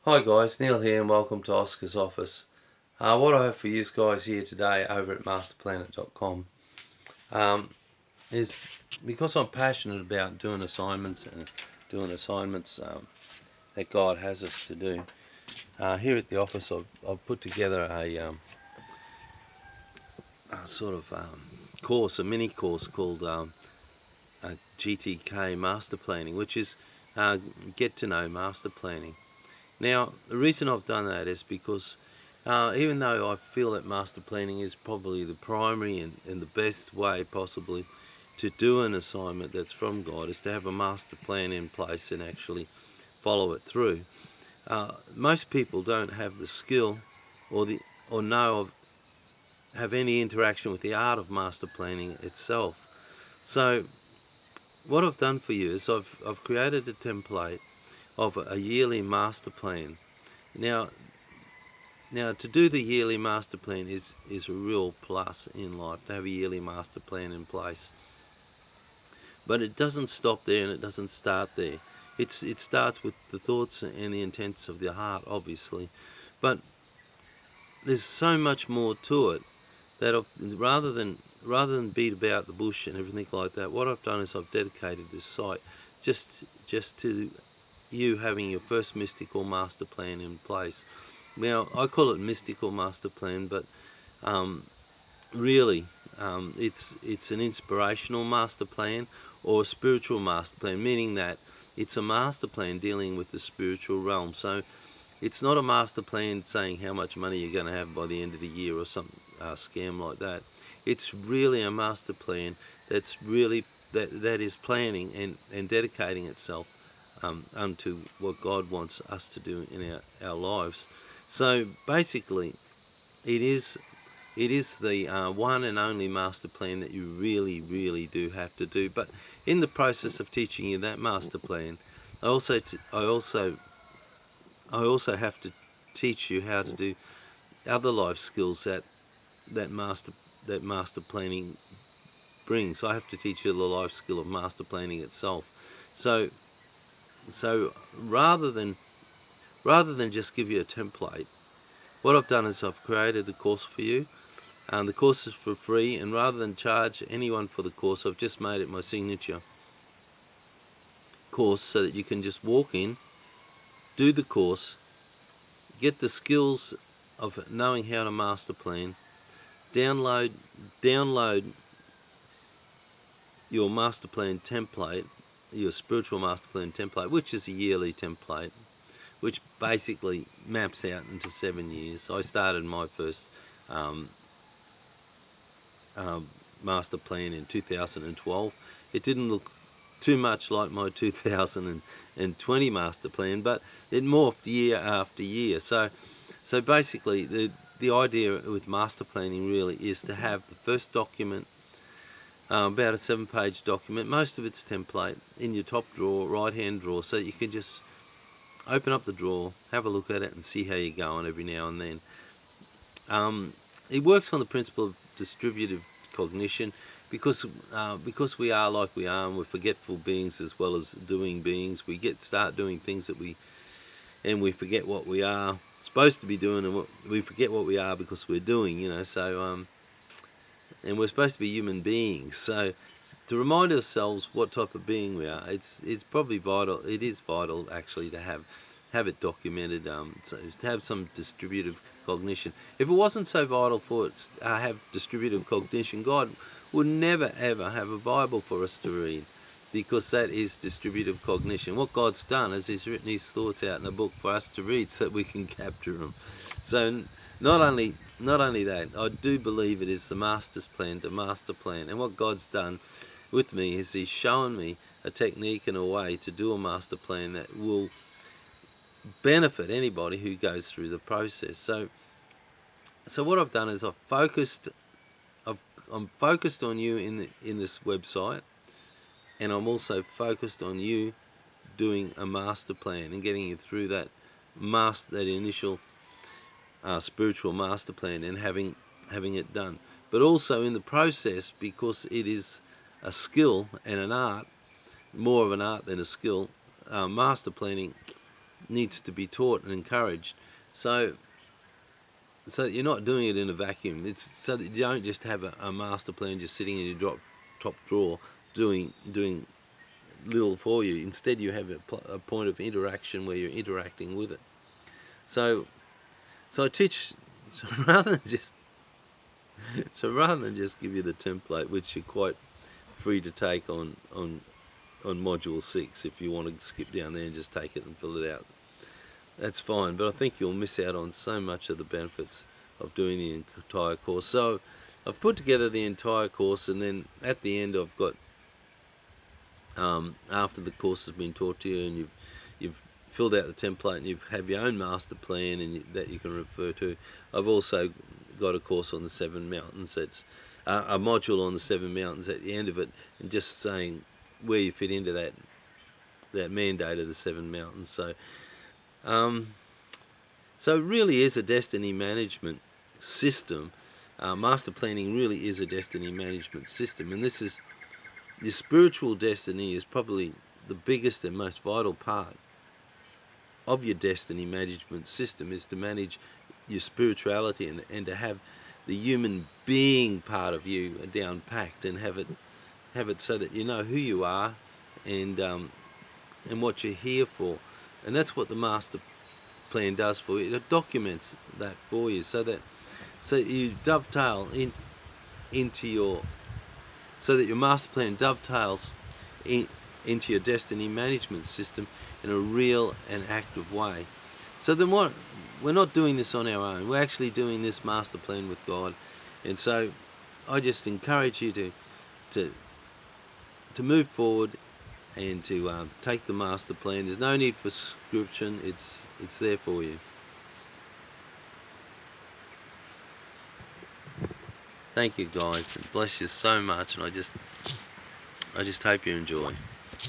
Hi guys, Neil here and welcome to Oscar's office. What I have for you guys here today over at masterplanet.com is because I'm passionate about doing assignments that God has us to do. Here at the office I've put together a sort of course, a mini course called GTK Master Planning, which is Get to Know Master Planning. Now, the reason I've done that is because even though I feel that master planning is probably the primary and the best way possibly to do an assignment that's from God is to have a master plan in place and actually follow it through. Most people don't have the skill or know of have any interaction with the art of master planning itself. So what I've done for you is I've created a template of a yearly master plan. Now, to do the yearly master plan is a real plus in life, to have a yearly master plan in place. But it doesn't stop there and it doesn't start there. It starts with the thoughts and the intents of the heart, obviously. But there's so much more to it that rather than beat about the bush and everything like that, what I've done is I've dedicated this site just to you having your first mystical master plan in place. Now, I call it mystical master plan, but really it's an inspirational master plan or a spiritual master plan, meaning that it's a master plan dealing with the spiritual realm. So it's not a master plan saying how much money you're going to have by the end of the year or some scam like that. It's really a master plan that's really that is planning and dedicating itself unto what God wants us to do in our lives. So basically, it is the one and only master plan that you really do have to do. But in the process of teaching you that master plan, I also have to teach you how to do other life skills that master planning brings. I have to teach you the life skill of master planning itself. So rather than just give you a template, what I've done is I've created a course for you. The course is for free, and rather than charge anyone for the course, I've just made it my signature course so that you can just walk in, do the course, get the skills of knowing how to master plan, download your master plan template, your spiritual master plan template, which is a yearly template, which basically maps out into 7 years. I started my first master plan in 2012. It didn't look too much like my 2020 master plan, but it morphed year after year. So basically the idea with master planning really is to have the first document, about a 7-page document, most of it's template, in your top drawer, right hand drawer, so you can just open up the drawer, have a look at it and see how you're going every now and then. It works on the principle of distributive cognition because we are like we are and we're forgetful beings as well as doing beings. We start doing things that we forget what we are supposed to be doing, and we forget what we are because we're doing, so and we're supposed to be human beings. So to remind ourselves what type of being we are, it's probably vital. It is vital actually to have it documented, so to have some distributive cognition. If it wasn't so vital for it to have distributive cognition, God would never ever have a Bible for us to read, because that is distributive cognition. What God's done is He's written His thoughts out in a book for us to read so that we can capture them. So not only that, I do believe it is the master's plan to master plan. And what God's done with me is He's shown me a technique and a way to do a master plan that will benefit anybody who goes through the process. So what I've done is I'm focused on you in this website, and I'm also focused on you doing a master plan and getting you through that initial spiritual master plan and having it done. But also in the process, because it is a skill and an art, more of an art than a skill, master planning needs to be taught and encouraged. So you're not doing it in a vacuum. It's so that you don't just have a master plan just sitting in your top drawer doing little for you. Instead, you have a point of interaction where you're interacting with it. So I teach. So rather than just give you the template, which you're quite free to take on module 6, if you want to skip down there and just take it and fill it out, that's fine. But I think you'll miss out on so much of the benefits of doing the entire course. So I've put together the entire course, and then at the end I've got, after the course has been taught to you and you've filled out the template and you have your own master plan and that you can refer to, I've also got a course on the 7 mountains. That's a module on the 7 mountains at the end of it, and just saying where you fit into that mandate of the 7 mountains. So it really is a destiny management system. Master planning really is a destiny management system, and this is your spiritual destiny is probably the biggest and most vital part of your destiny management system, is to manage your spirituality and to have the human being part of you down packed, and have it so that you know who you are and what you're here for. And that's what the master plan does for you. It documents that for you, so you dovetail into your, so that your master plan dovetails into your destiny management system in a real and active way. So then we're not doing this on our own. We're actually doing this master plan with God. And so I just encourage you to move forward and to take the master plan. There's no need for subscription. It's there for you. Thank you guys, and bless you so much, and I just hope you enjoy.